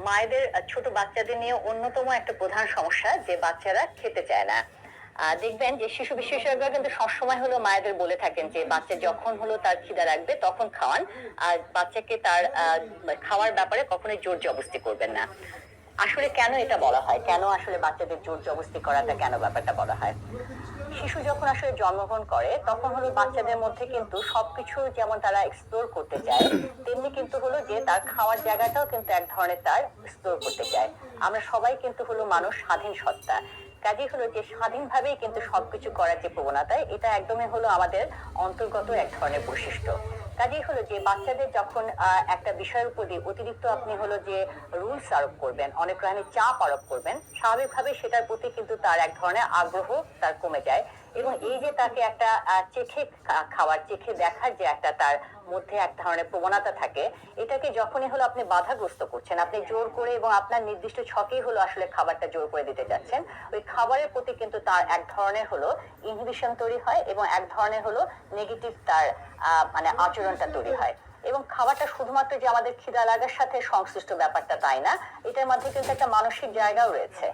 মায়েদের ছোট বাচ্চাদের নিয়ে অন্যতম একটা প্রধান সমস্যা যে বাচ্চারা খেতে চায় না। দেখবেন যে শিশু বিশেষজ্ঞরা কিন্তু সবসময় হলো মায়েদের বলে থাকেন যে বাচ্চা যখন হলো তার খিদা রাখবে তখন খাওয়ান, আর বাচ্চাকে তার খাওয়ার ব্যাপারে কখনোই জোর জবরদস্তি করবেন না। আসলে কেন এটা বলা হয়, কেন আসলে বাচ্চাদের জোর জবরদস্তি করাটা কেন ব্যাপারটা বলা হয়? শিশু যখন আসলে জন্মগ্রহণ করে তখন হলো বাচ্চাদের মধ্যে কিন্তু সবকিছু যেমন তারা এক্সপ্লোর করতে চায়, তেমনি কিন্তু হলো যে তার খাওয়ার জায়গাটাও কিন্তু এক ধরনের তার এক্সপ্লোর করতে চায়। আমরা সবাই কিন্তু হলো মানুষ, স্বাধীন সত্তা। কাজেই হলো যে স্বাধীনভাবেই কিন্তু সবকিছু করার যে প্রবণতা, এটা একদমই হলো আমাদের অন্তর্গত এক ধরনের বৈশিষ্ট্য। কাজেই হলো যে বাচ্চাদের যখন একটা বিষয়ের উপর দিয়ে অতিরিক্ত আপনি হলো যে রুলস আরোপ করবেন, অনেক ধরনের চাপ আরোপ করবেন, স্বাভাবিকভাবে সেটার প্রতি কিন্তু তার এক ধরনের আগ্রহ তার কমে যায়। এবং এই যে তাকে একটা চেখে খাওয়ার, চেখে দেখার যে একটা তার মধ্যে এক ধরনের প্রবণতা থাকে, এটাকে যখনই হলো আপনি বাধাগ্রস্ত করছেন, আপনি জোর করে এবং আপনার নির্দিষ্ট ছকেই হলো আসলে খাবারটা জোর করে দিতে যাচ্ছেন, ওই খাবারের প্রতি কিন্তু তার এক ধরনের হলো ইনহিবিশন তৈরি হয় এবং এক ধরনের হলো নেগেটিভ তার মানে আচরণটা তৈরি হয়। এবং খাবারটা শুধুমাত্র যে আমাদের খিদা লাগার সাথে সংশ্লিষ্ট ব্যাপারটা তাই না, এটার মধ্যে কিন্তু একটা মানসিক জায়গাও রয়েছে।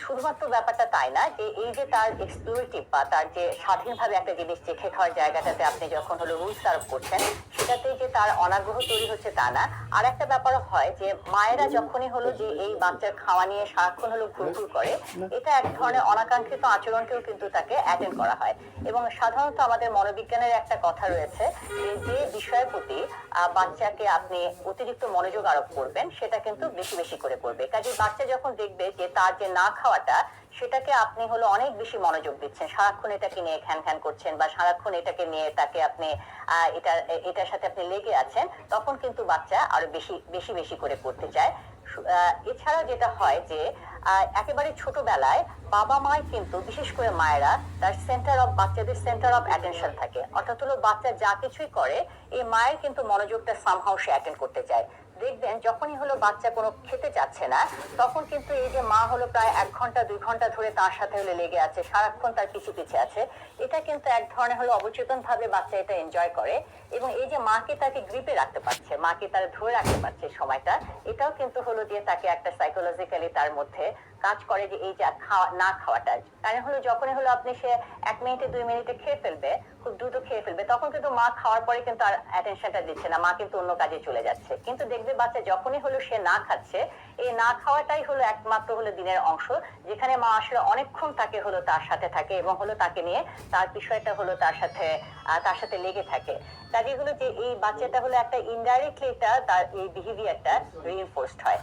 শুধুমাত্র ব্যাপারটা তাই না যে এই যে তার এক্সপ্লোরেটিভ বা তার যে স্বাধীনভাবে একটা জিনিস চেখে খাওয়ার জায়গাটাতে আপনি যখন হলো রুলস আরোপ করছেন, সেটাতে যে তার অনাগ্রহ তৈরি হচ্ছে তা না। আর একটা ব্যাপার হয় যে মায়েরা যখনই হলো যে এই বাচ্চার খাওয়া নিয়ে সারাক্ষণ হলো ঘুরঘুর করে, এটা এক ধরনের অনাকাঙ্ক্ষিত আচরণকেও কিন্তু তাকে অ্যাটেন্ড করা হয়। এবং সাধারণত আমাদের মনোবিজ্ঞানের একটা কথা রয়েছে যে যে বিষয়ের প্রতি বাচ্চাকে আপনি অতিরিক্ত মনোযোগ আরোপ করবেন, সেটা কিন্তু বেশি বেশি করে করবে। কাজে বাচ্চা যখন দেখবে যে তার যে না খাওয়াটা, সেটাকে আপনি হলো অনেক বেশি মনোযোগ দিচ্ছেন, সারাক্ষণ এটাকে নিয়ে খ্যান খ্যান করছেন বা সারাক্ষণ এটাকে নিয়ে তাকে আপনি এটার সাথে আপনি লেগে আছেন, তখন কিন্তু বাচ্চা আরো বেশি বেশি বেশি করে করতে চায়। এছাড়া যেটা হয় যে একেবারে ছোটবেলায় বাবা মাই কিন্তু, বিশেষ করে মায়েরা, তার সেন্টার অফ, বাচ্চাদের সেন্টার অফ অ্যাটেনশন থাকে। অর্থাৎ হলো বাচ্চা যা কিছুই করে এই মায়ের কিন্তু মনোযোগটা সামহাও সে অ্যাটেন্ড করতে চায়। দেখবেন যখনই হলো বাচ্চা কোনো খেতে চাচ্ছে না, তখন কিন্তু এই যে মা হলো প্রায় 1 ঘন্টা 2 ঘন্টা ধরে তার সাথে হলে লেগে আছে, সারাক্ষণ তার পিছে পিছে আছে, এটা কিন্তু এক ধরনের হলো অবচেতন ভাবে বাচ্চা এটা এনজয় করে। এবং এই যে মাকে তাকে গ্রিপে রাখতে পারছে, মাকে তার ধরে রাখতে পারছে সময়টা, এটাও কিন্তু হলো দিয়ে তাকে একটা সাইকোলজিক্যালি তার মধ্যে কাজ করে যে এই যে না খাওয়াটা। কারণ হলো যখনই হলো আপনি সে 1 মিনিটে 2 মিনিটে খেয়ে ফেলবে, খুব দ্রুত খেয়ে ফেলবে, তখন কিন্তু মা খাওয়ার পরে কিন্তু আর অ্যাটেনশনটা দিচ্ছে না, মা কিন্তু অন্য কাজে চলে যাচ্ছে। কিন্তু দেখবে বাচ্চা যখনই হলো সে না খাচ্ছে, এই না খাওয়াটাই হলো একমাত্র হলো দিনের অংশ, যেখানে মা আসলে অনেকক্ষণ তাকে হলো তার সাথে থাকে এবং হলো তাকে নিয়ে তার বিষয়টা হলো তার সাথে লেগে থাকে। কাজে হলো যে এই বাচ্চাটা হলো একটা ইনডাইরেক্টলি এটা তার এই বিহেভিয়ারটা রিইনফোর্সড হয়।